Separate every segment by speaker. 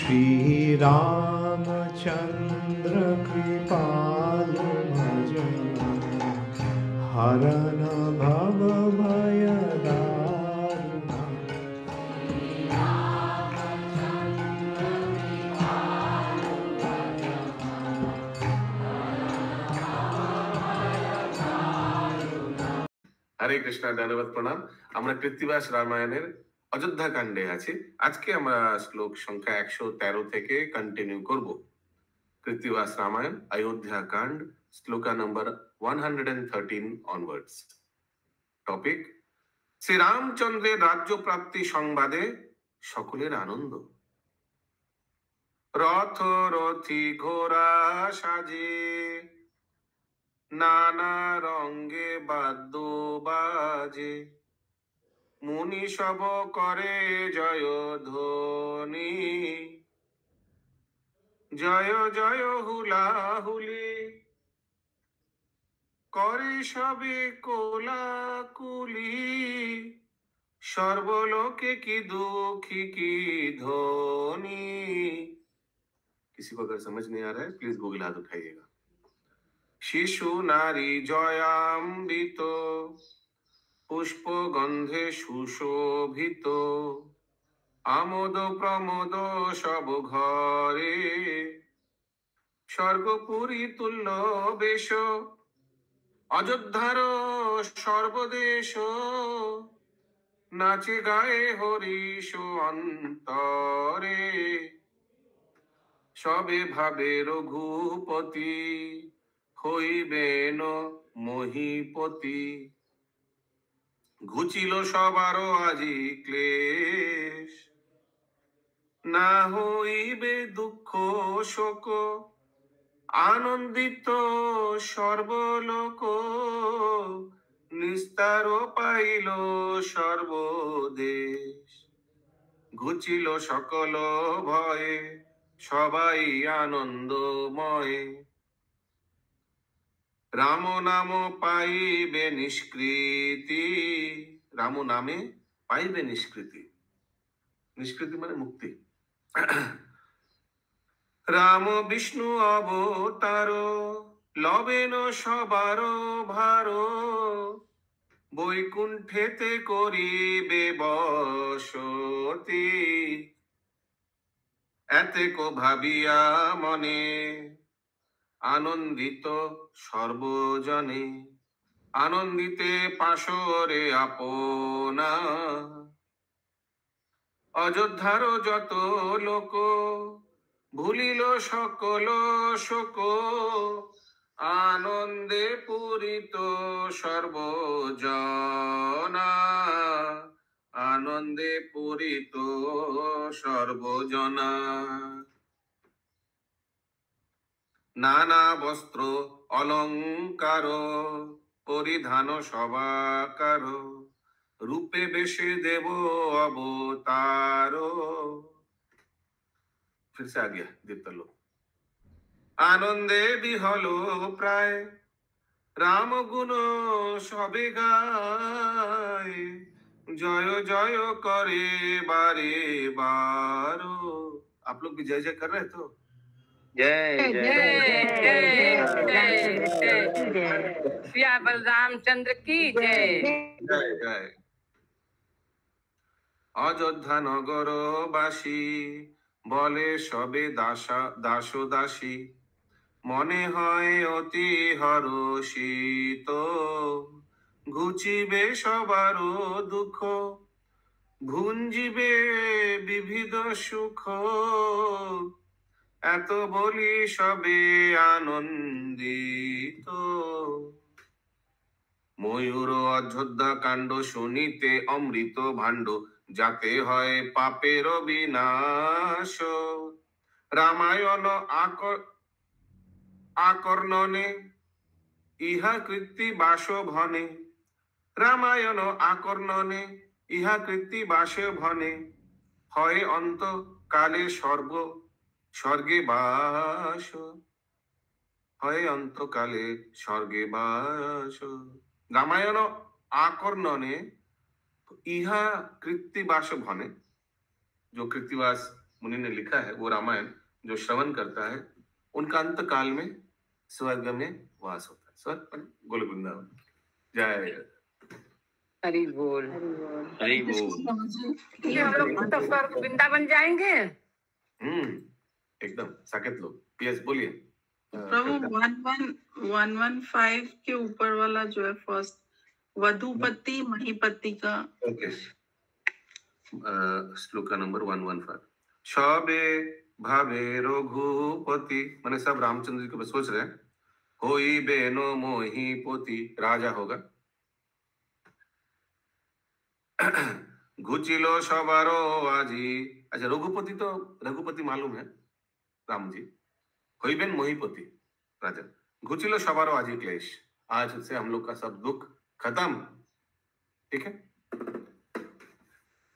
Speaker 1: श्री रामचंद्र कृपालु भजन हरन भव भय दारुण।
Speaker 2: हरे कृष्णा धन्यवाद प्रणाम। আমরা কৃত্তিবাস রামায়ণের অযোধ্যা কাণ্ডে আছি। আজকে আমরা শ্লোক সংখ্যা 113 থেকে কন্টিনিউ করব। কৃত্তিবাস রামায়ণ অযোধ্যা কাণ্ড শ্লোকা নম্বর 113 অনওয়ার্ডস। টপিক শ্রী রামচন্দ্রের রাজ্য প্রাপ্তি সংবাদে সকলের আনন্দ। রথ রথি ঘোড়া সাজে নানা রঙ্গে বাদ্য বাজে মুনি সব করে জয় ধ্বনি জয় জয় হুলাহুলি করে সবে কোলাকুলি সর্বলোকে কি দুঃখী কি ধ্বনি। किसी को अगर समझ नहीं आ रहा है प्लीज गूगल हाथ उठाइएगा। शिशु नारी जयाम्बित पुष्प गंधे सुशोभित আমোদ প্রমোদ সব ঘরে স্বর্গপুরী তুল্য বেশ অযোধ্যার সর্বদেশ নাচে গায়ে হরিষ অন্তরে সবে ভাবে রঘুপতি হইবেন মহিপতি ঘুচিল সবার আজি ক্লেশ না হইবে দুঃখ শোক আনন্দিত সর্বলোক নিস্তার পাইল সর্বদেশ ঘুচিল সকল ভয়ে সবাই আনন্দময় রাম নাম পাইবে নিষ্কৃতি। রাম নামে পাইবে নিষ্কৃতি। নিষ্কৃতি মানে মুক্তি। রাম বিষ্ণু অবতার লবেন সবার ভার বৈকুণ্ঠেতে করিবে বসতি এতেক ভাবিয়া মনে আনন্দিত সর্বজনে আনন্দিতে পাশরে আপনা অযোধ্যার যত লোক ভুলিল সকল শোক আনন্দে পূরিত সর্বজনা আনন্দে পূরিত সর্বজনা নানা বস্ত্র অলঙ্কার পরিধান সবাকার রূপে বেশে দেব অবতার। फिर से आ गया दीप्त लोग आनंदे बिहल प्राय राम गुण सबे गाय जय जय करे बारे बारो। आप लोग भी जय जय कर रहे तो
Speaker 3: जय श्री बलरामचंद्र की जय
Speaker 2: जय जय। अयोध्या नगर बासी বলে সবে দাস দাসী মনে হয় অতি হরষিত ঘুচিবে সবার দুঃখ ভুঞ্জিবে বিবিধ সুখ এত বলি সবে আনন্দিত। ময়ূর অযোধ্যা কাণ্ড শুনিতে অমৃত ভাণ্ড যাতে হয় পাপের বিনাশ রামায়ণ আকর্ণনে ইহা কৃত্তি বাস ভনে রামায়ণ আকর্ণনে ইহা কৃত্তি বাস ভনে হয় অন্ত কালে স্বর্গে বাস হয় অন্তকালে স্বর্গে বাস। রামায়ণ আকর্ণনে इहा कृत्तिवास भने जो कृत्तिवास मुनि ने लिखा है, वो रामायण जो श्रवण करता है उनका अंत काल में स्वर्ग में वास होता है। स्वर्ग गोलोक वृंदावन। जय
Speaker 3: हरि बोल।
Speaker 2: हरि बोल।
Speaker 3: ये हम लोग तो स्वर्ग वृंदावन जाएंगे।
Speaker 2: एकदम साकेत लोग। यस बोलिए
Speaker 4: प्रभु 1115 के ऊपर वाला जो है फर्स्ट वधुपति महीपति का।
Speaker 2: ओके श्लोक नंबर 115। शबे भावे रघुपति, माने सब रामचंद्र जी को सोच रहे हैं। होई बेनो मोहीपति, राजा होगा। घुचिलो सबारो आजी। अच्छा रघुपति तो रघुपति मालूम है राम जी। होई बेन मोहीपति राजा। घुचिलो सबारो आजी क्लेश, आज से हम लोग का सब दुख खत्म। ठीक है।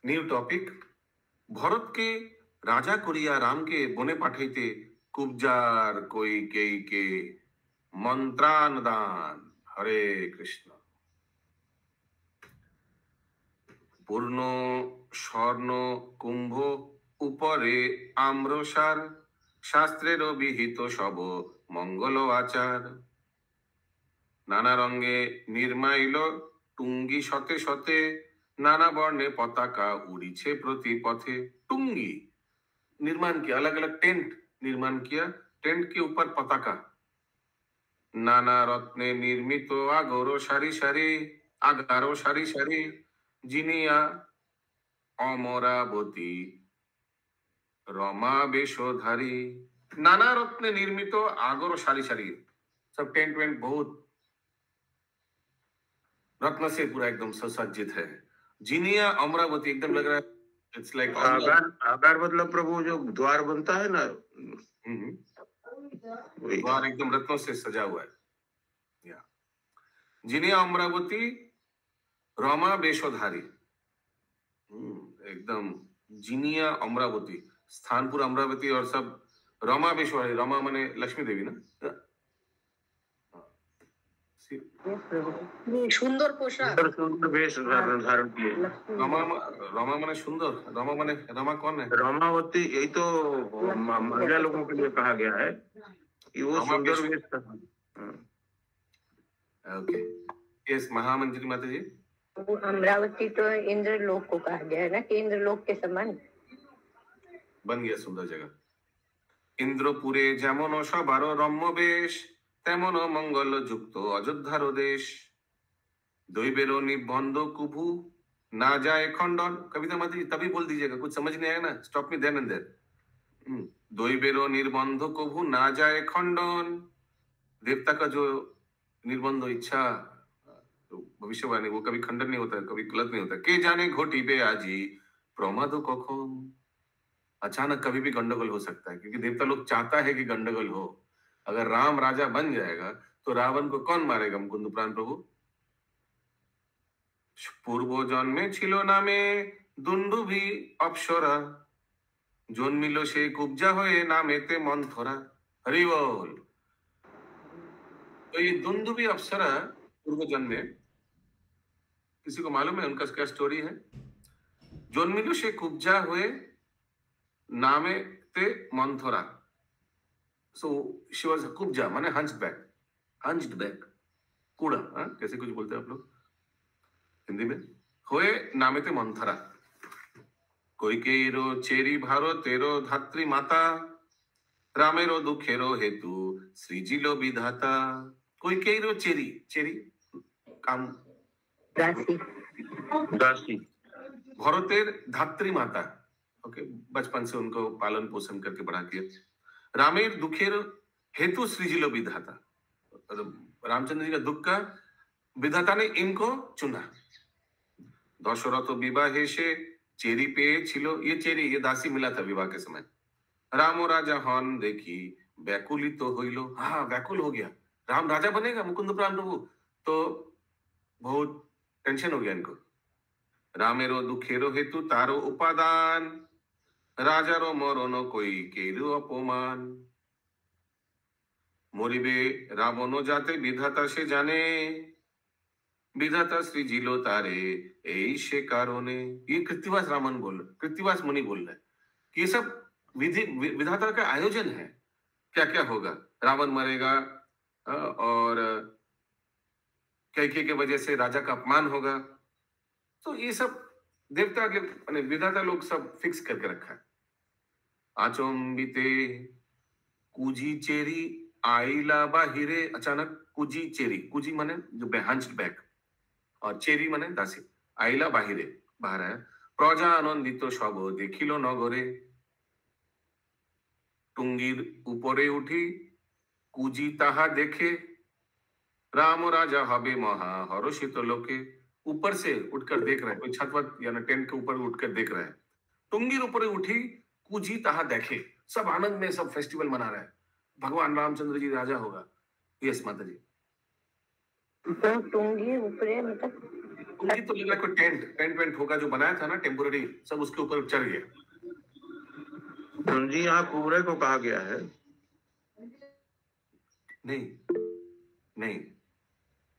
Speaker 2: New topic. भरत के राजा करिया राम के बने पाठाइते कुब्जार कोई के मंत्रान दान। हरे कृष्ण। पूर्ण स्वर्ण कुंभ उपरे आम्रसार, शास्त्रेर विहित सब मंगल आचार। नाना रंगे निर्माइल टुंगी शते शते, नाना वर्णे पताका उड़ीछे प्रति पथे। टुंगी निर्माण किया, अलग अलग टेंट निर्माण किया, टेंट के ऊपर पताका। नाना रत्ने निर्मित आगरो सारी सारी, आगारो सारी सारी, जिनिया अमरावती रमा बेशधारी। नाना रत्ने निर्मित आगरो सारी सारी, सब टेंट वेंट बहुत रत्न से पूरा एकदम सुसज्जित है। जिनिया अमरावती, एकदम लग रहा है इट्स लाइक
Speaker 1: आगार मतलब प्रभु जो द्वार बनता है ना,
Speaker 2: द्वार एकदम रत्नों से सजा हुआ है। जिनिया अमरावती रमा बेशधारी, एकदम जिनिया अमरावती, स्थानपुर अमरावती और सब रमा बेशधारी। रमा माने लक्ष्मी देवी ना।
Speaker 3: सुंदर पोशाक,
Speaker 1: सुंदर वेश धारण किए।
Speaker 2: रमा माने सुंदर। रमा माने, रमा कौन है?
Speaker 1: रमावती, यही तो महिला लोगों के लिए कहा गया है कि वो सुंदर वेश था।
Speaker 2: ओके यस महामंत्री माता जी।
Speaker 5: अमरावती तो इंद्र लोक को कहा गया है ना, कि इंद्र लोक के समान
Speaker 2: बन गया सुंदर जगह। इंद्रपुरे जेमन सबार रम्य बेश, तेमन मंगल युक्त अयोध्यार देश। दैवेर निबंध कुभु ना जाए खंडन। कविता माता जी तभी बोल दीजिएगा, कुछ समझ नहीं आया ना, stop me then and there. दैवेर निर्बंध कुभु ना जाए खंडन, देवता का जो निर्बंध इच्छा भविष्यवाणी वो कभी खंडन नहीं होता, कभी गलत नहीं होता। के जाने घोटिबे आजी प्रमाद कखन, अचानक कभी भी गंडगोल हो सकता है, क्योंकि देवता लोग चाहता है कि गंडगोल हो। अगर राम राजा बन जाएगा तो रावण को कौन मारेगा? मुकुंद प्राण प्रभु। पूर्व जन्मे छिलो नामे दुंदुभि अप्सरा, जन्मिलो से कुब्जा होए नामेते मंथरा। हरि बोल। तो ये दुंदुभि अप्सरा पूर्व जन्म में, किसी को मालूम है उनका क्या स्टोरी है? जन्मिलो से कुब्जा हुए नामे ते Manthara. So she was Kubja माने hunched back, कूड़ा, कैसे कुछ बोलते हैं आप लोग हिंदी में। होए नामे ते मंथरा, कोई केरो चेरी भारो तेरो धात्री माता, रामेरो दुखेरो हेतु सृजिलो विधाता। कोई केरो चेरी, चेरी काम दासी, भरतेर धात्री माता। ओके, बचपन से उनको पालन पोषण करके बड़ा किया। रामेर दुखेर हेतु सृजिलो विधाता, रामचंद्र जी का दुख का विधाता ने इनको चुना। दशरथ विवाहे से चेरी पे छिलो, ये चेरी ये दासी मिला था विवाह के समय। राम राजा हन देखी व्याकुलित तो होइलो, हाँ व्याकुल हो गया, राम राजा बनेगा मुकुंद प्राण प्रभु, तो बहुत टेंशन हो गया इनको। रामेरो दुखेरो हेतु तारो उपादान, राजारो मरण कोई केरु अपमान। मरिबे रावण जाते विधाता से जाने, विधाता सृजिलो तारे ऐसे कारणे। ये कृत्तिवास रामन बोल, कृत्तिवास मुनि बोल रहे कि ये सब विधाता का आयोजन है, क्या क्या होगा, रावण मरेगा और कैकेयी के वजह से राजा का अपमान होगा। तो ये सब देवता के माने विधाता लोग सब फिक्स करके रखा है। आचंबिते कुजी चेरी आइला बाहिरे, अचानक कुजी चेरी, कुजी माने जो बेहांस्ड बैक और चेरी माने दासी, आइला बाहिरे बाहर आया, प्रजा आनंदित सब देखिल नगरे, टुंगीर ऊपरे उठी कुजी ताहा देखे, राम राजा हबे महा हर्षित लोके। ऊपर से उठकर देख रहे हैं, कोई छत वत या टेंट के ऊपर उठकर देख रहे हैं। टुंगीर ऊपर उठी कुजी ताहा देखे, सब आनंद में सब फेस्टिवल मना रहे हैं, भगवान रामचंद्र जी राजा होगा। यस माता जी।
Speaker 5: तो टुंगी ऊपरे मतलब
Speaker 2: टुंगी तो लगा कोई टेंट वेंट होगा जो बनाया था ना टेम्पोररी, सब उसके ऊपर चढ़ गया।
Speaker 1: जी यहाँ कुबरे को कहा गया है।
Speaker 2: नहीं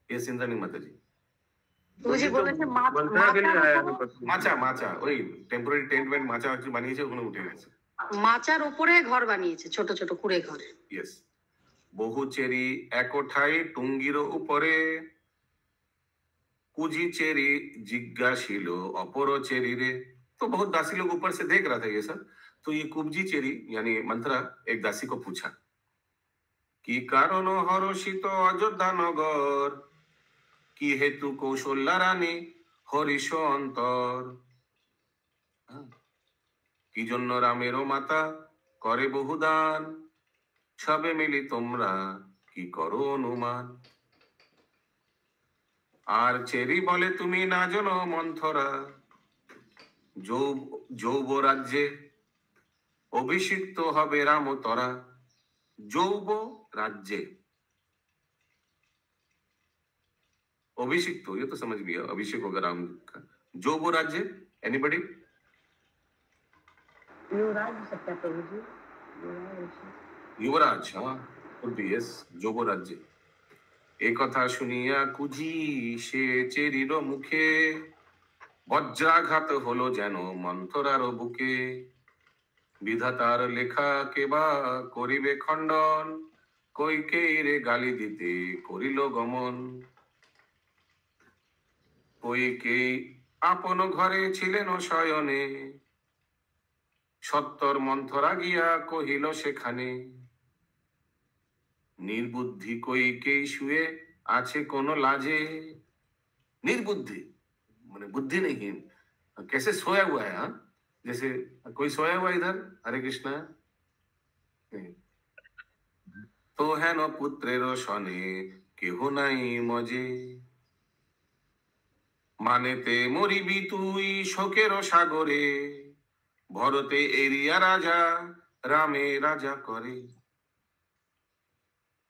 Speaker 2: ये इंद्राणी माता जी
Speaker 3: मुझे बोले थे
Speaker 1: मंत्रा के लिए आया है।
Speaker 2: মাচা ওই টেম্পোরারি টেন্ট ব্যান্ড মাচা বানিয়েছে, ওখানে উঠে গেছে।
Speaker 3: মাচার উপরে ঘর বানিয়েছে, ছোট ছোট কুড়ে ঘর।
Speaker 2: ইয়েস। বহু চেরি একঠাই টুঙ্গির উপরে, कुजी चेरी जिज्ञासिल अपर चेरी रे। तो बहुत दासी लोग ऊपर से देख रहा था ये सब। तो ये कुब्जी चेरी यानी मंत्रा एक दासी को पूछा कि कारण हर्षित अयोध्या नगर, की हेतु कौशल्या रानी हरिश अंतर, की जन्य रामेर माता करे बहुदान, सबे मिली तोमरा की करो अनुमान। আর চেরি বলে তুমি না জানো মন্থরা, যৌব রাজ্যে অভিষিক্ত হবে রাম তরা। যৌব राज्य अभिषिक्त, ये तो समझ लिया, अभिषेक होगा राम का। जोबो राज्य एनीबडी?
Speaker 5: युवराज सकता प्रभु जी,
Speaker 2: युवराज, हाँ यस, जोबो राज्य। एक कथा শুনিয়া কুজি সে চেরির মুখে, বজ্রাঘাত হলো যেন মন্থরার বুকে। বিধাতার লেখা কেবা করিবে খণ্ডন, কৈকেয়ীরে গালি দিতে করিল গমন। কৈকেয়ী আপন ঘরে ছিলেন শয়নে, সত্তর মন্থরা গিয়া কহিল সেখানে। निर्बुद्धि কৈকেয়ী শুয়ে আছে কোন লাজে। निर्बुद्धि माने बुद्धि नहीं, कैसे सोया हुआ है, हाँ जैसे कोई सोया हुआ इधर। हरे कृष्णा। तो है न पुत्रेर सने केह नाई मजे, मानेते मरिबी तुई शोकेर सागरे, भरते एरिया राजा रामे राजा करे।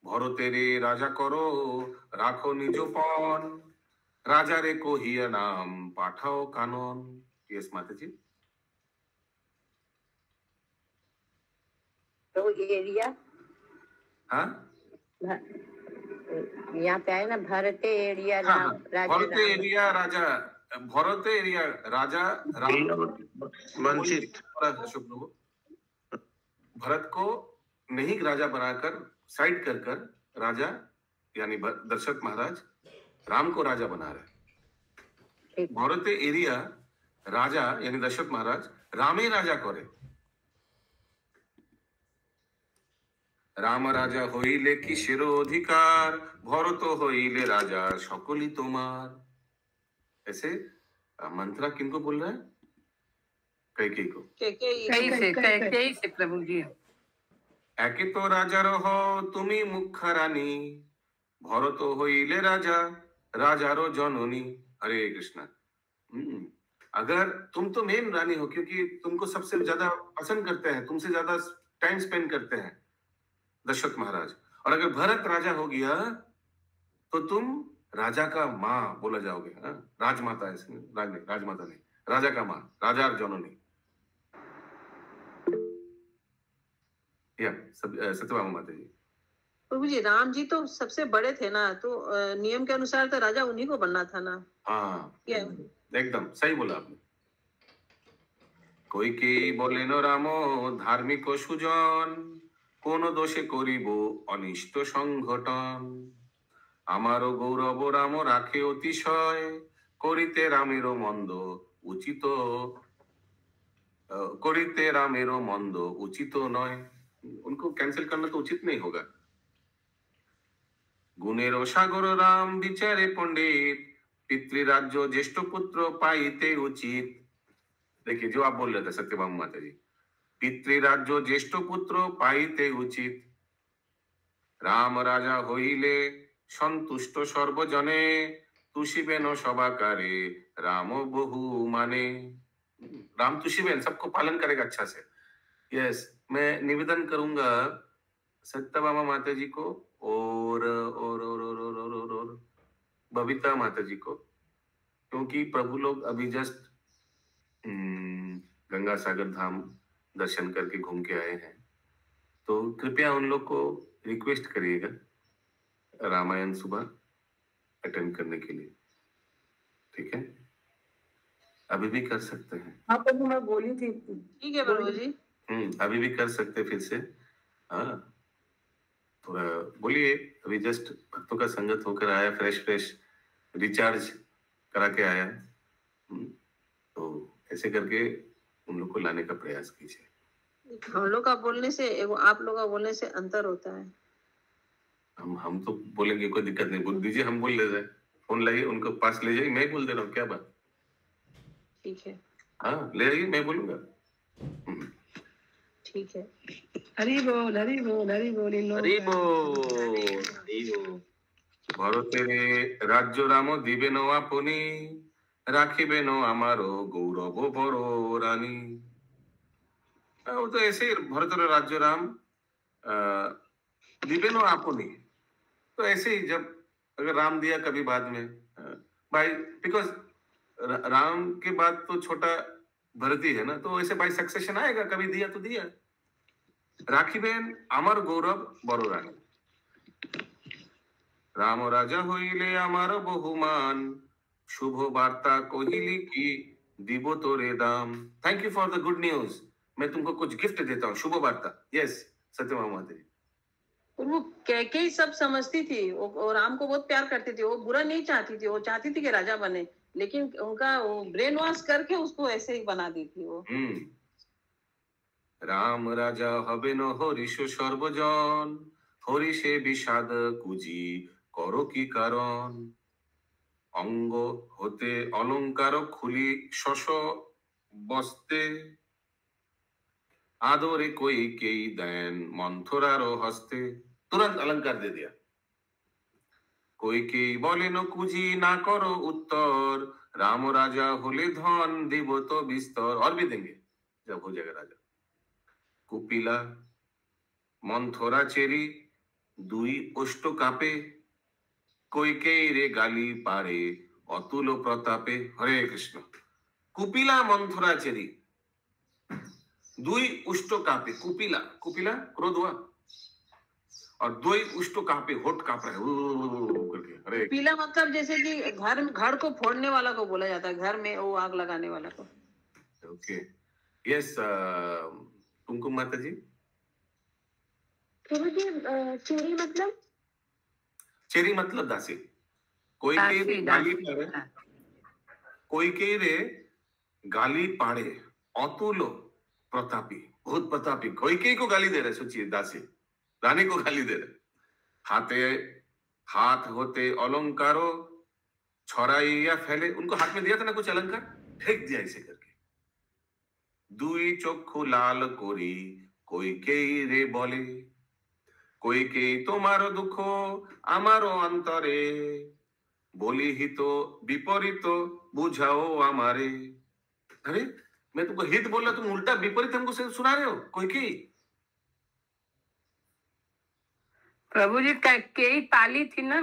Speaker 2: ভরতেরে রাজা করো রাখো নিজ পণ, রাজারে কহিয়া নাম পাঠাও কানন। यस माता जी।
Speaker 5: तो एरिया,
Speaker 2: हाँ
Speaker 5: यहाँ पे आए ना, भारते एरिया
Speaker 2: हाँ,
Speaker 5: राम राजा
Speaker 2: भरते एरिया राजा, भरते एरिया राजा
Speaker 1: वंचित।
Speaker 2: भरत को नहीं राजा बनाकर साइड कर राजा यानी दशरथ महाराज राम को राजा बना रहे। भरते एरिया राजा यानी दशरथ महाराज रामे राजा करे। राम राजा হইলে কিসের অধিকার, ভরত হইলে রাজা সকলই তোমার। ऐसे मंत्रा किनको बोल रहा है? कैकेयी को।
Speaker 3: कैकेयी से प्रभु जी।
Speaker 2: একে তো রাজার হও তুমি মুখ্যা রানী, ভরত হইলে राजा राजारो जननी। हरे कृष्णा। अगर तुम तो मेन रानी हो, क्योंकि तुमको सबसे ज्यादा पसंद करते हैं, तुमसे ज्यादा टाइम स्पेंड करते हैं दशरथ महाराज। और अगर भरत राजा हो गया तो तुम राजा का माँ बोला जाओगे। हाँ राजमाता है, राजमाता नहीं, राजा का माँ, राजा जननी। या सत्यभामा माता जी।
Speaker 6: प्रभु जी राम जी तो सबसे बड़े थे ना, तो नियम के अनुसार तो राजा उन्हीं को बनना था ना।
Speaker 2: हाँ एकदम सही बोला आपने। কইকেয়ী বলেন রাম ধার্মিক সুজন, কোন দোষে করিব অনিষ্ট সংঘটন। আমারও গৌরব রাম রাখে অতিশয়, করিতে রামেরও মন্দ উচিত, করিতে रामेरो मंद उचित नय। उनको कैंसिल करना तो उचित नहीं होगा। गुणेरो सागर राम विचारे पंडित, पितृराज्य ज्येष्ठ पुत्र पाइते उचित। देखिए जो आप बोल रहे थे सत्यभामा माता जी, पितृराज्य ज्येष्ठ पुत्र पाइते उचित। राम राजा होइले संतुष्ट सर्वजने, तुषिबेन सभाकारे राम बहु माने। राम तुषिबेन सबको पालन करेगा अच्छा से। यस, मैं निवेदन करूंगा सत्यभामा माता जी को और बबीता माता जी को, क्योंकि प्रभु लोग अभी जस्ट गंगा सागर धाम दर्शन करके घूम के आए हैं, तो कृपया उन लोग को रिक्वेस्ट करिएगा रामायण सुबह अटेंड करने के लिए, ठीक है? अभी भी कर सकते हैं।
Speaker 7: हाँ प्रभु मैं बोली थी।
Speaker 6: ठीक है प्रभु जी।
Speaker 2: अभी भी कर सकते फिर से। हाँ थोड़ा बोलिए, अभी जस्ट भक्तों का संगत होकर आया, फ्रेश रिचार्ज करा के आया, तो ऐसे करके उन लोग को लाने का प्रयास कीजिए।
Speaker 6: हम लोग का बोलने से आप लोग का बोलने से अंतर होता है।
Speaker 2: हम तो बोलेंगे, कोई दिक्कत नहीं, बोल दीजिए, हम बोल ले रहे। फोन लाइए, उनको पास ले जाइए, मैं बोल दे रहा हूँ, क्या बात।
Speaker 6: ठीक है,
Speaker 2: हाँ ले आइए, मैं बोलूंगा।
Speaker 6: ठीक है।
Speaker 7: हरि बोल हरि बोल हरि बोल
Speaker 1: हरि बोल।
Speaker 2: भरतेरे राज्य राम दिबेन आपनि, राखिबेन आमारो गौरव बड़ रानी। वो तो ऐसे ही भरतेर राज्य राम दिबेन आपनि, तो ऐसे ही जब अगर राम दिया कभी बाद में भाई, बिकॉज राम के बाद तो छोटा भरती है ना, तो ऐसे बाई सक्सेशन आएगा, कभी दिया तो दिया। राखिबेन आमार गौरव बड़ रानी, राम राजा होइले आमार बहुमान, शुभ वार्ता कहिली की दिब तोरे दाम। Thank you for the good news, मैं तुमको कुछ गिफ्ट देता हूँ, शुभ वार्ता। यस सत्यभामा माता जी।
Speaker 6: वो कैकेयी सब समझती थी, वो राम को बहुत प्यार करती थी, वो बुरा नहीं चाहती थी, वो चाहती थी कि राजा बने, लेकिन उनका वो ब्रेन वॉश करके उसको ऐसे ही बना दी थी वो।
Speaker 2: राम राजा हबेन हरिष सर्वजन, हरिषे विषाद कुजी करो की कारण। अंग होते अलंकार खुली शश बस्ते, आदरे कइकेयी देन मंथरार हस्ते। तुरंत अलंकार दे दिया। कइकेयी बोलेन कुजी ना करो उत्तर, राम राजा होले धन दिब तो विस्तर। और भी देंगे जब हो जाएगा राजा। कुपिला मंथरा चेरी दुई ओष्ट कापे, कइकेयी रे गाली पारे अतुल प्रतापे। हरे कृष्ण। कुपिला मंथरा चेरी दुई उष्ट कापे, कुपिला कुपिला क्रोध हुआ, और दुई उष्ट कापे, होठ काप रहे करके। हरे
Speaker 6: पीला मतलब जैसे कि घर को फोड़ने वाला को बोला जाता है, घर में वो आग लगाने वाला को।
Speaker 2: ओके यस कुमकुम माता जी।
Speaker 5: चेरी मतलब?
Speaker 2: चेरी मतलब दासी। कइकेयी गाली पारे, कइकेयी रे गाली पाड़े अतुल प्रतापी, बहुत प्रतापी। कइकेयी को गाली दे रहे, सोचिए, दासी रानी को गाली दे रहे। हाथ होते अलंकारो छड़ाइया फैले, उनको हाथ में दिया था ना कुछ अलंकार, फेंक दिया ऐसे करके। दुई चक्षु लाल कोरी कइकेयी रे बोले, कइकेयी तुम्हारो दुख आमारो अंतरे, बोली हित विपरीत बुझाओ हमारे। अरे मैं तुमको हित बोला, तुम उल्टा विपरीत हमको सुना रहे हो। कइकेयी
Speaker 7: प्रभु जी कैकेयी पाली थी ना,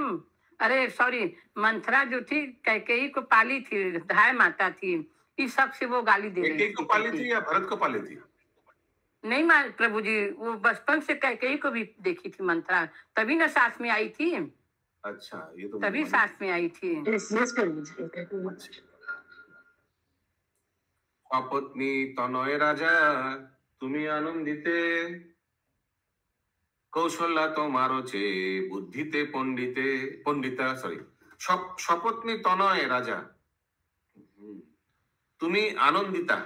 Speaker 7: अरे सॉरी मंथरा जो थी कैकेयी को पाली थी, धाय माता थी, इस सब से वो गाली दे रही
Speaker 2: कैकेयी को पाली थी या भरत को पाली थी?
Speaker 7: नहीं मान प्रभु जी, वो बचपन से कैकेयी को भी देखी थी मंथरा, तभी ना साथ में आई थी।
Speaker 2: अच्छा ये तो
Speaker 7: तभी साथ में आई थी।
Speaker 2: সপত্নী তনয় রাজা তুমি আনন্দিতে, কৌশল্যা তোমার চেয়ে বুদ্ধিতে পণ্ডিতা সপত্নী তনয় রাজা তুমি আনন্দিতা,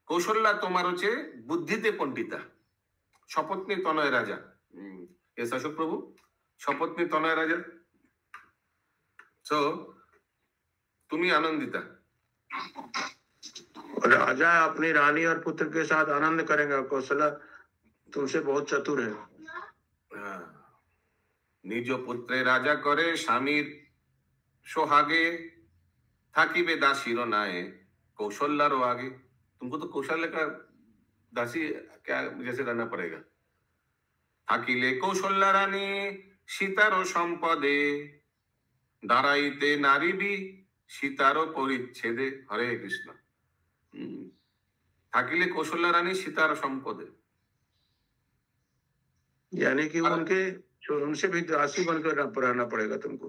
Speaker 2: কৌশল্যা তোমার চেয়ে বুদ্ধিতে পণ্ডিতা। সপত্নী তনয় রাজা, এস অশোক প্রভু, সপত্নী তনয় রাজা। So, তুমি আনন্দিতা।
Speaker 1: राजा अपनी रानी और पुत्र के साथ आनंद करेंगे। कौशल्या तुमसे बहुत चतुर है।
Speaker 2: নিজ পুত্রে রাজা করে স্বামীর সোহাগে, থাকিবে দাসীর নায়ে কৌশল্যারও आगे। तुमको तो कौशल्य का दासी क्या जैसे रहना पड़ेगा। থাকিলে কৌশল্যা রানী সীতারও সম্পদে, দাঁড়াইতে নারীবি সীতারও পরিচ্ছেদে। হরে কৃষ্ণ। থাকিলে কৌশল্যা রানী সীতার সম্পদে,
Speaker 1: यानी कि उनसे भी दासी बनकर रहना पड़ेगा तुमको।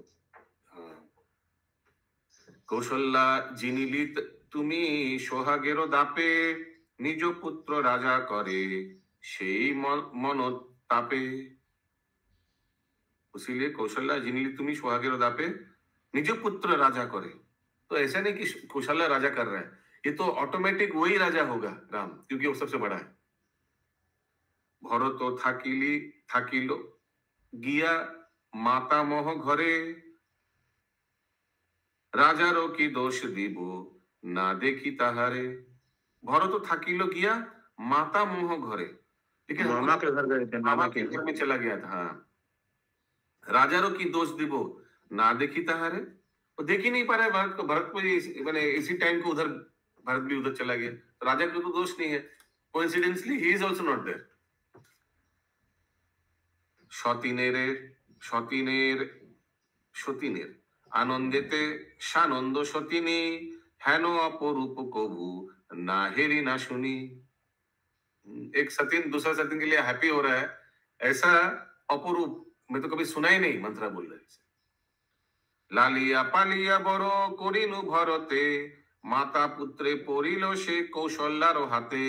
Speaker 2: কৌশল্যা জিনিলি তুমি সোহাগেরও দাপে, নিজ পুত্র রাজা করে সেই মনতাপে। इसीलिए कौशल्या जिनली तुम्ही सुहागेरो दापे निज पुत्र राजा करे। तो ऐसा नहीं कि कौशल्या राजा कर रहा है, ये तो ऑटोमेटिक वही राजा होगा राम, क्योंकि वो सबसे बड़ा है। भरत থাকিলো গিয়া মাতা মোহ ঘরে, রাজারও কি দোষ দিব না দেখি তাহারে। ভরত থাকিলো গিয়া माता मोह घरे, लेकिन
Speaker 1: मामा के घर गए थे।
Speaker 2: मामा के घर में चला गया था। हाँ, राजारों की दोष दिबो ना देखी ताहारे, वो देख ही नहीं पा रहा है भरत को। भरत को मैंने इसी टाइम को उधर भरत भी उधर चला गया, तो राजा को तो दोष नहीं है। Coincidentally he is also not there. সতীনের আনন্দেতে সানন্দ সতীনী, হেন অপরূপ কবু না হেরি না শুনি। एक सतीन दूसरा सतीन के लिए हैप्पी हो रहा है, ऐसा अपरूप मैं तो कभी सुना ही नहीं। मंत्रा बोल रहे हैं, लालिया पालिया बड़ो करिनु भरते, माता पुत्रे पड़िल से कौशल्यार हाथे।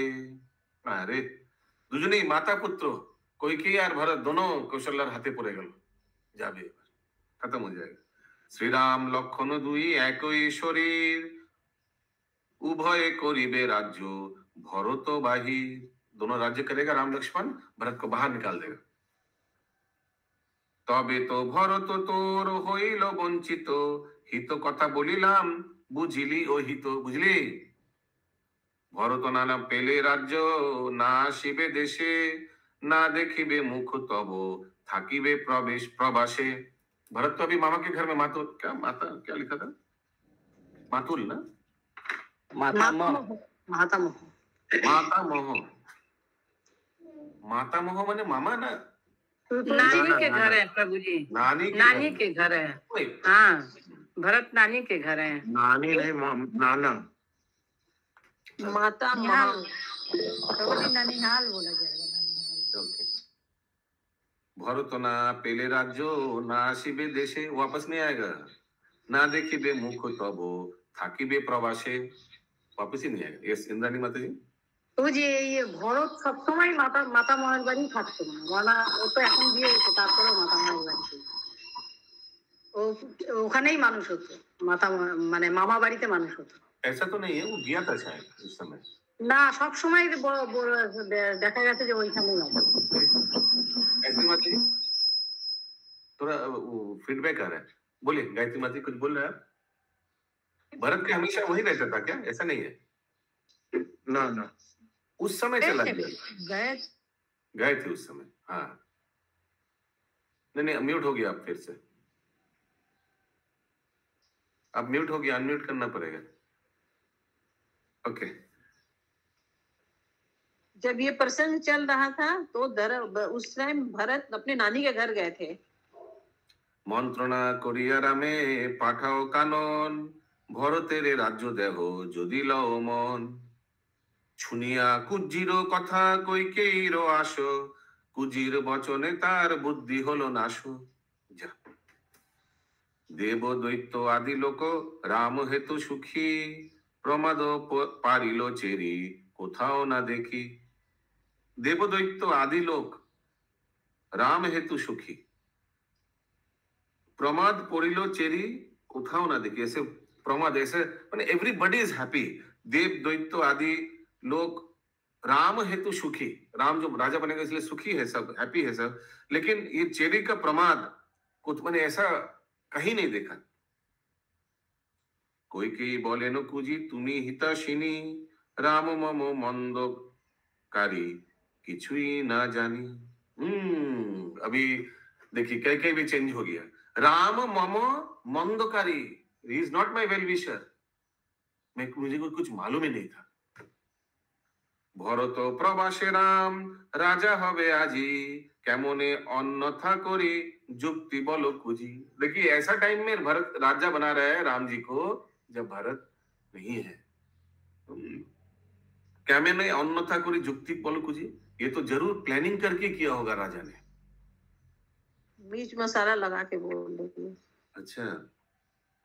Speaker 2: अरे দুজনেই माता पुत्र কইকেয়ী আর ভরত दोनों কৌশল্যার হাতে পড়ে গেল। যাবে এবার, খতম হয়ে যাবে। শ্রীরাম লক্ষণ দুই একই শরীর, উভয়ে করিবে রাজ্য ভরত বাহির। दोनों राज्य करेगा राम लक्ष्मण, भरत को बाहर निकाल देगा। তবে তো ভরত তোর হইল বঞ্চিত, হিত কথা বলিলাম বুঝিলি ও হিত। বুঝলি, ভরত নানা পেলে রাজ্য, না আসিবে দেশে, না দেখিবে মুখ তব থাকিবে প্রবাসে। भरत तो अभी मामा के घर में माता क्या लिखा था, मातुल ना,
Speaker 3: माता मोह।
Speaker 2: माता मोह माने मामा ना,
Speaker 7: नानी के घर है प्रभु जी, नानी के घर है। हाँ, भरत नानी के घर है।
Speaker 1: नानी नहीं, नाना।
Speaker 6: माता
Speaker 3: ननिहाल बोला जाएगा।
Speaker 2: भरत ना पेले राज्य, ना आसिबे देशे, वापस नहीं आएगा। ना देखिबे मुख तब থাকিবে প্রবাসে, वापस ही नहीं आएगा। यस इंद्राणी माता जी।
Speaker 3: তো যে এই ভরত সবসময় মাতা মায়ের বাড়ি থাকতো না, ও তো এখন বিয়ে হয়েছে, তারপরেও মাতা মায়ের বাড়িতে ও ওখানেই মানুষ হতো। মানে মামা বাড়িতে মানুষ হতো।
Speaker 2: ऐसा तो नहीं है, वो गया था शायद उस समय।
Speaker 3: না, সবসময় দেখা গেছে যে ওইখানেই আছে।
Speaker 2: गायत्री माता जी थोड़ा फीडबैक आ रहा है, बोलिए। गायत्री माता जी कुछ बोल रहे हैं आप? भरत के हमेशा वही रहता था क्या? ऐसा नहीं है
Speaker 1: ना ना,
Speaker 2: उस समय चला गया, गए थे उस समय। हाँ, नहीं म्यूट हो गया आप फिर से, आप म्यूट हो गया, अनम्यूट करना पड़ेगा। ओके।
Speaker 6: जब ये प्रसंग चल रहा था तो उस टाइम भरत अपने नानी के घर गए थे।
Speaker 2: মন্ত্রণা করিয়া রামে পাঠাও কানন, ভরতের রাজ্য দেহ যদি লও মন। শুনিয়া কুজির কথা কইকেয়ীর আস, কুজির বচনে তার বুদ্ধি হলো নাশ। যা দেব দৈত্য আদি লোক রাম হেতু সুখী, প্রমাদ পারিল চেরি কোথাও না দেখি, দেবদৈত্য আদি লোক রাম হেতু সুখী। প্রমাদ পড়িল চেরি কোথাও না দেখি, ऐसे प्रमाद ऐसे মানে एवरीबॉडी इज हैप्पी, देव दैत्य आदि लोग राम हेतु सुखी, राम जो राजा बनेगा इसलिए सुखी है सब, हैप्पी है सब, लेकिन ये चेरी का प्रमाद कुछ मैंने ऐसा कहीं नहीं देखा। कोई के बोले नो कुजी तुम्ही हिताशिनी, राम मम मंदकारी किछुई ना जानी। अभी देखिए कई भी चेंज हो गया, राम मम मंदकारी, he is not my well wisher, मुझे कुछ मालूम ही नहीं था। भरत प्रवासे राम राजा हवे आजी, केमने अन्यथा करी जुक्ति बोलो कुजी। देखिए ऐसा टाइम में भरत राजा बना रहा है राम जी को जब भरत नहीं है, केमने अन्यथा करी जुक्ति बोलो कुजी, ये तो जरूर प्लानिंग करके किया होगा राजा ने,
Speaker 6: बीच मसाला लगा के बोल रही।
Speaker 2: अच्छा,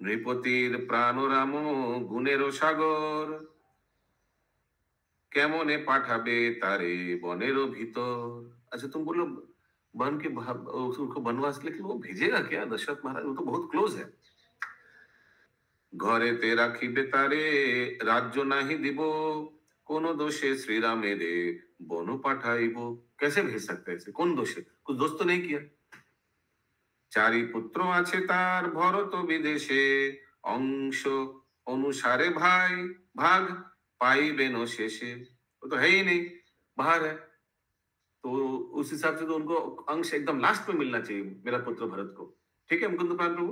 Speaker 2: नृपतिर प्राण राम गुणेरो सागर, কেমনে পাঠাবে তারে বনেরও ভিতর। अच्छा तुम बोलो बन के उसको बनवास, लेकिन वो भेजेगा क्या दशरथ महाराज, वो तो बहुत क्लोज है। ঘরেতে রাখিবে তারে রাজ্য নাহি দিব, কোন দোষে শ্রীরামেরে বন পাঠাইব। कैसे भेज सकते हैं ऐसे, कौन दोषे, कुछ दोष तो नहीं किया। चारि पुत्र আছে তার ভরত বিদেশে, अंश अनुसारे भाई भाग पाइबे नो शेषे, वो तो है ही नहीं, बाहर है, तो उस हिसाब से तो उनको अंश एकदम लास्ट में मिलना चाहिए मेरा पुत्र भरत को। ठीक है मुकुंद प्रभु।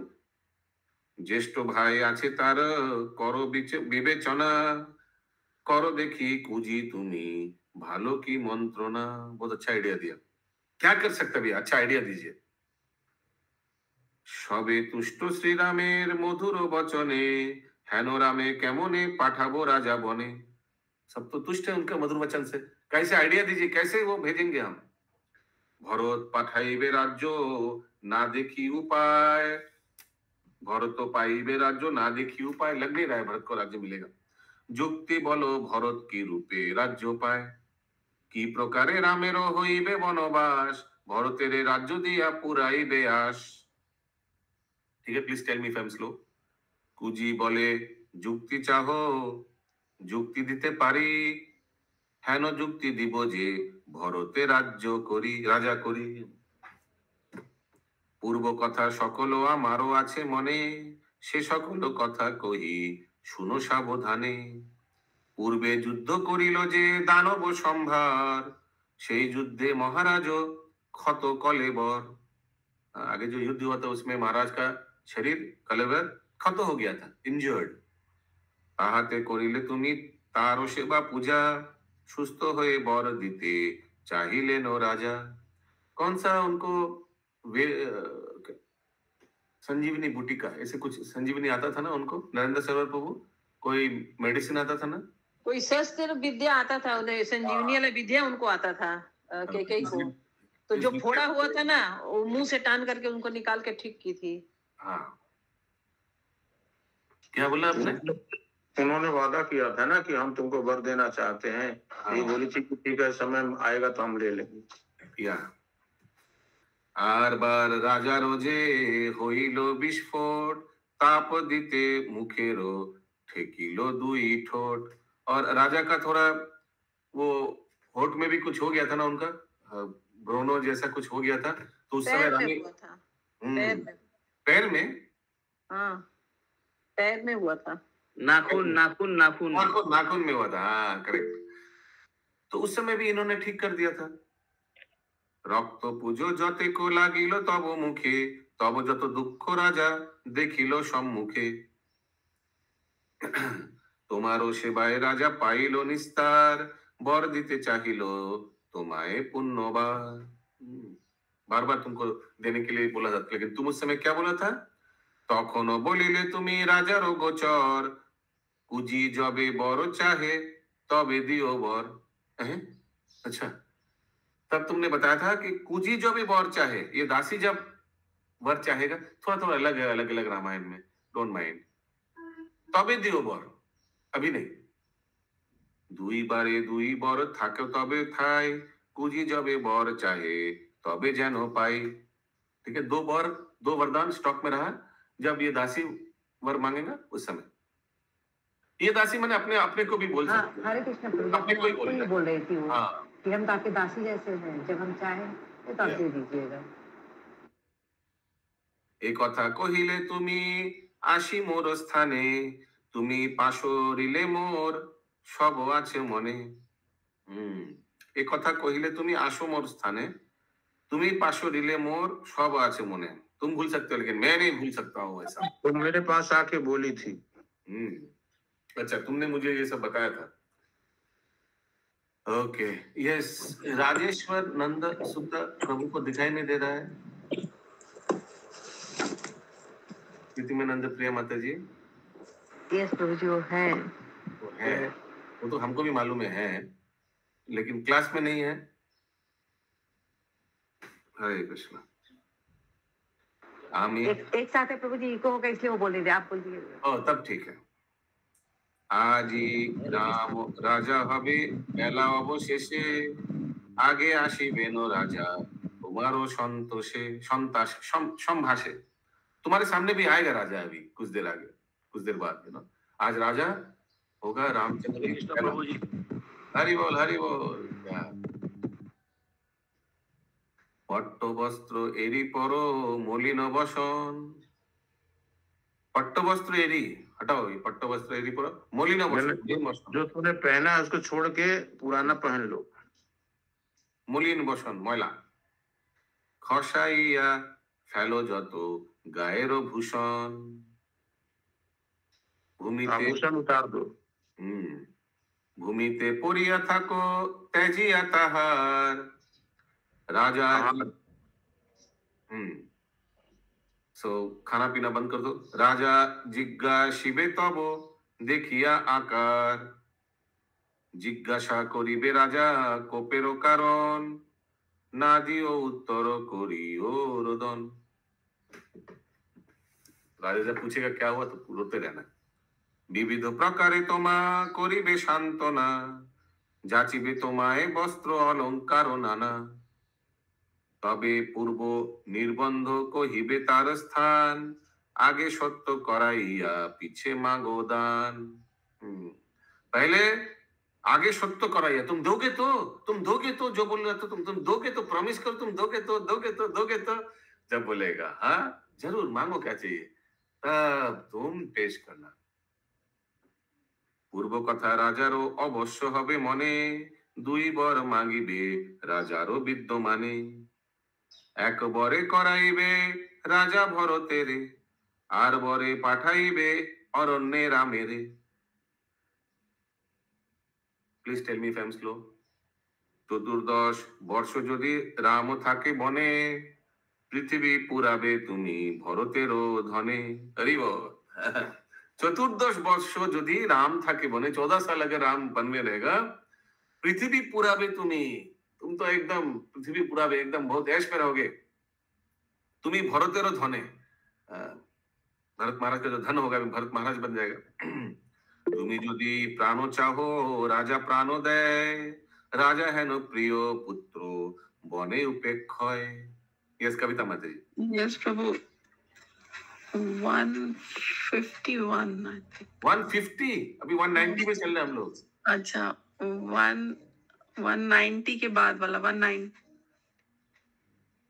Speaker 2: ज्येष्ठ भाई আছে তার করো বিবেচনা, করো देखी कुजी तुम्ही भालो की मंत्रणा। बहुत अच्छा आइडिया दिया, क्या कर सकते भैया, अच्छा आइडिया दीजिए। সবে তুষ্ট শ্রীরামের মধুর বচনে, হেন রামে কেমনে পাঠাবো রাজা বনে। सब तो तुष्ट है उनका मधुर वचन से, कैसे आइडिया दीजिए, कैसे वो भेजेंगे हम। भरत पाठाइबे राज्य ना देखी उपाय, भरत पाइबे राज्य ना देखी उपाय, लग नहीं रहा है भरत को राज्य मिलेगा। যুক্তি বলো ভরত কি রূপে রাজ্য পায়, কি প্রকারে রামেরও হইবে বনবাস, ভরতের রাজ্য দিয়া পুরাইবে আস। ठीक है, please tell me if I am slow. কুজি বলে যুক্তি চাহ যুক্তি দিতে পারি, হেন যুক্তি দিব যে ভরতে রাজ্য করি রাজা করি। পূর্ব কথা সকল আমারও আছে মনে, সে সকল কথা কহি শুনো সাবধানে। পূর্বে যুদ্ধ করিল যে দানব সম্ভার, সেই যুদ্ধে महाराज ক্ষত कलेबर। आगे जो युद्ध हुआ था उसमें महाराज का शरीर कलेबर ক্ষত हो गया था, इंजर्ड। তাহাতে করিলে তুমি তার সেবা পূজা, সুস্থ হয়ে বর দিতে চাহিলেন রাজা। कौन सा उनको संजीवनी बूटिका ऐसे कुछ संजीवनी आता था ना उनको, नरेंद्र सरोवर प्रभु कोई मेडिसिन आता था ना,
Speaker 6: कोई शस्त्र विद्या आता था उन्हें, संजीवनी वाला विद्या उनको आता था कैकेयी को। तो जो फोड़ा हुआ था ना वो मुंह से टान करके उनको निकाल के ठीक की थी।
Speaker 2: हाँ क्या बोला आपने,
Speaker 1: उन्होंने वादा किया था ना कि हम तुमको वर देना चाहते हैं, ये बोली थी कि ठीक है समय आएगा तो हम ले लेंगे।
Speaker 2: या আর বার রাজা রোজে হইল বিস্ফোট, তাপ দিতে মুখেরও ठेकिलो दुई ठोट। और राजा का थोड़ा वो होठ में भी कुछ हो गया था ना उनका, ब्रोनो जैसा कुछ हो गया था, तो उस समय रानी पैर में
Speaker 6: हाँ पैर में हुआ था,
Speaker 1: नाखून नाखून नाखून
Speaker 2: नाखून में हुआ था, हाँ करेक्ट। तो उस समय भी इन्होंने ठीक कर दिया था। রক্ত পুজো যতে কো লাগিল তব মুখে, তব যত দুঃখ রাজা দেখিল সম্মুখে। তোমারও সেবায় রাজা পাইল নিস্তার, বর দিতে চাহিল তোমায় पुण्यवार। बार बार तुमको देने के लिए बोला जाता, लेकिन तुम उस समय क्या बोला था, তখনও বলিলে তুমি রাজারও গোচর, কুজি যবে বর চাহে তবে दियो बर। अच्छा, तब तुमने बताया था कि कुजी जो भी वर चाहे, ये दासी जब वर चाहेगा, थोड़ा थोड़ा अलग है, अलग अलग रामायण में, डोंट माइंड। तबे दियो वर, अभी नहीं। दुई बारे दुई बर थाके तबे थाई, कुजी जबे बर चाहे तबे जेनो पाई। ठीक है, दो वरदान स्टॉक में रहा जब ये दासी वर मांगेगा उस समय। ये दासी मैंने अपने अपने को भी बोल सकती
Speaker 8: हरे कृष्ण प्रभु जी,
Speaker 2: अपने को ही
Speaker 8: आपको ही
Speaker 2: बोलेगा।
Speaker 8: बोल रही थी वो
Speaker 2: हाँ,
Speaker 8: कि हम तो आपके दासी जैसे हैं, जब हम चाहें तो आप दे दीजिएगा।
Speaker 2: एक कथा कहिले तुमी आशी मोर स्थाने, तुमी पाशरिले मोर सब आछे मने। एक कथा कहिले तुमी आशो मोर स्थाने, तुमी पाशरिले मोर सब आछे मने। तुम भूल सकते हो लेकिन मैं नहीं भूल सकता हूँ ऐसा।
Speaker 1: तो मेरे पास आके बोली थी।
Speaker 2: अच्छा, तुमने मुझे ये सब बताया था। Okay, yes. राजेश्वर नंद सुत प्रभु को दिखाई नहीं दे रहा है। प्रीति में नंद प्रिया माता जी,
Speaker 8: यस प्रभु जी, वो है।
Speaker 2: वो है, वो तो हमको भी मालूम है, लेकिन क्लास में नहीं है। हरे कृष्ण।
Speaker 8: एक साथ है प्रभु जी, इको होगा इसलिए वो बोल रहे थे, आप बोल दीजिए।
Speaker 2: तब ठीक है। আজি রাম রাজা হবে বেলা অবশেষে, আগে আসিবেন রাজা তোমারও সন্তোষে সন্তাস संभाषे। तुम्हारे सामने भी आएगा राजा अभी कुछ देर आगे, कुछ देर बाद। आज राजा होगा रामचंद्र प्रभु जी। हरि बोल हरि बोल। पट्ट वस्त्र एरी परो मलिन बसन। पट्ट वस्त्र एरी हटाओ, ये पट्ट वस्त्र एरी परो मलिन बसन।
Speaker 1: जो तूने पहना है उसको छोड़ के पुराना पहन लो।
Speaker 2: मलिन बसन मैला। खसाइया फेलो जतो गाয়ের भूषण। भूमिते
Speaker 1: आभूषण उतार दो।
Speaker 2: भूमिते पड़िया थाको त्याजिया ताहार। राजा सो खाना पीना बंद कर दो। राजा जिज्ञासिबे तब देखिया आकार। जिज्ञासा करिबे राजा कोपेरो कारण, ना दियो उत्तर करियो रोदन। राजा जब पूछेगा क्या हुआ तो रोते रहना। विविध प्रकारे तोमा करिबे शांतना, जाचिबे तोमाय वस्त्र अलंकार नाना। तबे पूर्व निर्बंध कहिबे तार स्थान, आगे सत्य कराइया पीछे मांगो दान। पहले आगे सत्य कराइया, तुम दोगे तो जो बोल रहा था तुम दोगे तो, प्रॉमिस करो तुम दोगे तो। जब बोलेगा हाँ जरूर मांगो क्या चाहिए, तब तुम पेश करना। पूर्व कथा राजारो अवश्य हबे मने, दुई बर मांगिबे राजारो विद्यमाने। एक बरे कराइबे राजा भरतेरे, आर बरे पाठाइबे अरण्ये रामेरे। Please tell me if I am slow. चतुर्दश वर्ष यदि राम थाके बने, पृथ्वी पुराबे तुमी भरतेरो धने। अरे वो चतुर्दश वर्ष यदि राम थाके बने, 14 साल अगर राम वन में रहेगा, पृथ्वी पुराबे तुम तो एकदम पृथ्वी पुराबे, एकदम बहुत ऐश में रहोगे। तुमी भरतेरो धने, भरत महाराज का जो धन होगा भरत महाराज बन जाएगा। तुमी यदि प्राणो चाहो राजा प्राणो दे, राजा है न प्रिय पुत्रो बने उपेक्षय। यस कविता माता जी।
Speaker 4: Yes Prabhu. 151 I think.
Speaker 2: 150 अभी 190 में चल रहे हम लोग।
Speaker 4: अच्छा 190 के बाद वाला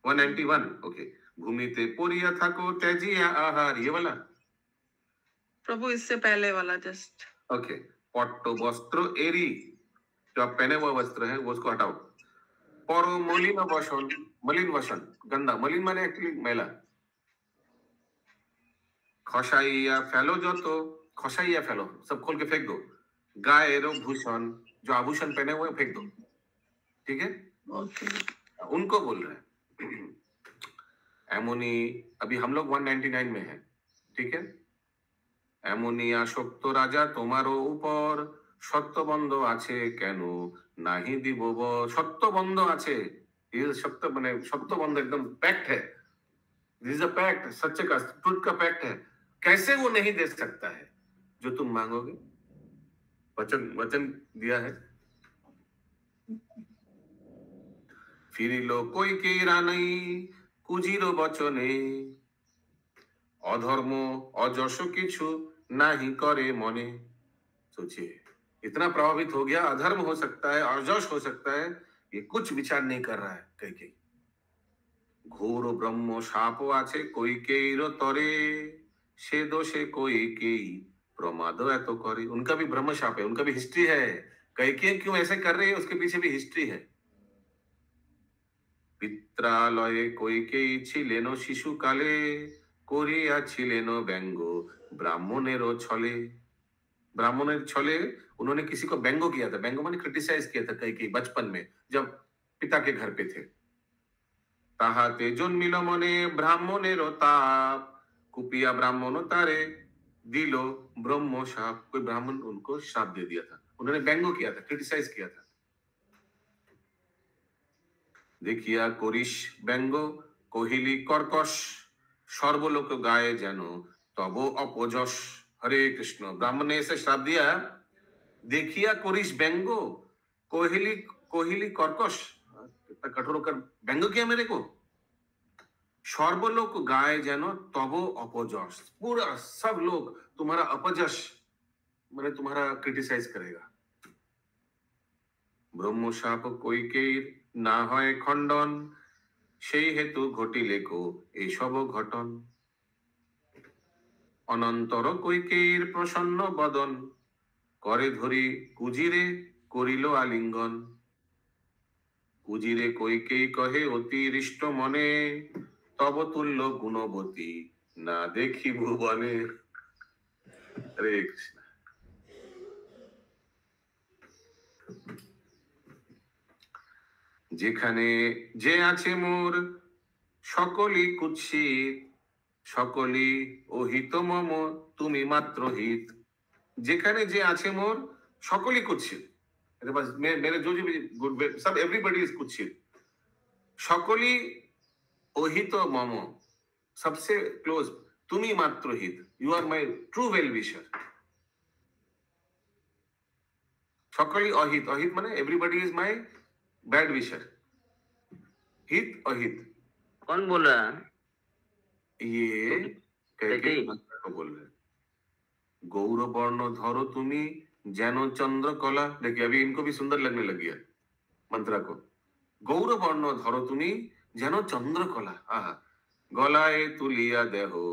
Speaker 2: 191 ओके। भूमिते पोरिया थाको त्याजिया आहार, ये वाला
Speaker 4: प्रभु इससे पहले वाला जस्ट।
Speaker 2: ओके। पट्ट वस्त्र एरी, जो आप पहने हुआ वस्त्र है वो उसको हटाओ। परो मलिन वसन, मलिन वसन गंदा, मलिन माने एक्चुअली मैला। खसाइया फैलो जतो, खसाइया फैलो सब खोल के फेंक दो। गायरो भूषण, जो आभूषण पहने हुए फेंक दो। ठीक है, उनको बोल रहे हैं। एमोनी अभी हम लोग 199 में है। ठीक है। एमोनी आसक्त राजा तुम्हारो ऊपर, सत्य बंध आछे केनो नाही दिब बर। सत्य बंध आछे, ये सत्य बने, सत्य बंध एकदम पैक्ट है। दिस इज अ पैक्ट, सच्चे का ट्रुथ का पैक्ट है। कैसे वो नहीं दे सकता है जो तुम मांगोगे। वचन दिया है। फिरिल কৈকেয়ীর নাই কুজির বচনে, अधर्म अजश किछु नहीं करे मने। सोचिए, इतना प्रभावित हो गया, अधर्म हो सकता है, अजश हो सकता है, ये कुछ विचार नहीं कर रहा है कैकेयी। घोर ब्रह्म शाप आछे কৈকেয়ীর तरे, से दोषे কৈকেয়ী प्रमाद एत करे। उनका भी ब्रह्म शाप है, उनका भी हिस्ट्री है। कैकेयी क्यों ऐसे कर रही है, उसके पीछे भी हिस्ट्री है। पित्रालये কৈকেয়ী छिलेन शिशु काले, করিয়াছিলেন ব্যঙ্গ ब्राह्मणेरो छले। ब्राह्मणेर छले उन्होंने किसी को व्यंग किया था। व्यंग माने क्रिटिसाइज किया था कैकेयी बचपन में, जब पिता के घर पे थे। ताहाते जन्मिल मने ब्राह्मणेरो ताप, कुपिया ब्राह्मण तारे दिलो ब्रह्म शाप। कोई ब्राह्मण उनको शाप दे दिया था, उन्होंने व्यंग किया था, क्रिटिसाइज किया था। देखिया करिस व्यंग कहिली कर्कश, सर्वलोक गाये जेन तब अपजश। हरे कृष्ण। ब्राह्मण ने ऐसे श्राप दिया, देखिया करिस व्यंग कोहिली कर्कश, कितना कठोर होकर व्यंग किया मेरे को। सर्वलोक गाये जेन तब अपजश, पूरा सब लोग तुम्हारा अपजश मैंने तुम्हारा क्रिटिसाइज करेगा। ब्रह्म शाप কৈকেয়ীর ना হয় खंडन, সেই হেতু ঘটিলে কো এইসব ঘটন। অনন্তর কৈকেয়ীর প্রসন্ন বদন, করে ধরি কুজিরে করিল আলিঙ্গন। কুজিরে কৈকেয়ী কহে অতিরিষ্ট মনে, তব তুল্য গুণবতী না দেখি ভুবনে। হরে কৃষ্ণ। যেখানে যে আছে মোর সকলই কুৎসিত, সকলই অহিত মম তুমি মাত্র হিত। যেখানে যে আছে মোর সকলই কুৎসিত, मेरे जो भी सब एवरीबॉडी इज कुत्सित। সকলই অহিত মম, सबसे क्लोज তুমি মাত্র হিত। You are my true well wisher. সকলই অহিত, অহিত মানে everybody is my bad wisher. हित अहित
Speaker 9: कौन बोल रहा है?
Speaker 2: ये कैकेयी मंत्र को बोल रहे। गौर वर्ण धरो तुमी जैनो चंद्र कला। देखिए अभी इनको भी सुंदर लगने लग गया मंत्र को। गौर वर्ण धरो तुमी जैनो चंद्र कला, आहा गलाए तुलिया देहो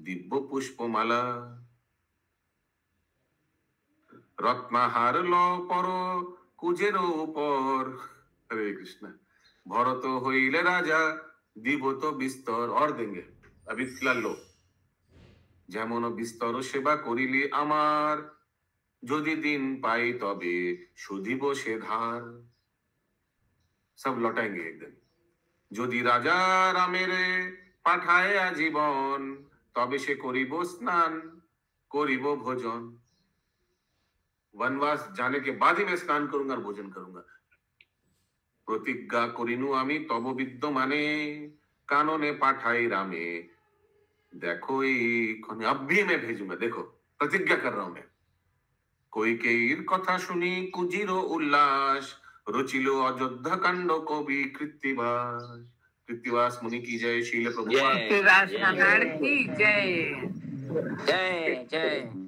Speaker 2: दिव्य पुष्पमाला। रत्नाहार लो परो कुजेरो ऊपर। हरे कृष्ण। भरत হইলে রাজা দিব তো বিস্তর। और देंगे अभी फिलहाल लो। যেমন বিস্তর সেবা করিলি আমার, যদি দিন পাই তবে শুধিব সে ধার। सब लौटाएंगे एक दिन। যদি রাজা রামেরে পাঠায় আজীবন, তবে সে করিব স্নান করিব ভোজন। वनवास जाने के बाद ही मैं स्नान करूंगा और भोजन करूंगा। प्रतिज्ञा करिनु आमी तब विद्यमाने, कानने पाठाई रामे देखो अब भी मैं भेजूंगा। देखो प्रतिज्ञा कर रहा हूं मैं। কৈকেয়ীর কথা শুনি কুজির उल्लास, रचिल अयोध्या कांड कवि कृत्तिवास। कृत्तिवास मुनि की जय। शील प्रभु
Speaker 7: कृत्तिवास महाराज की जय।
Speaker 9: जय जय।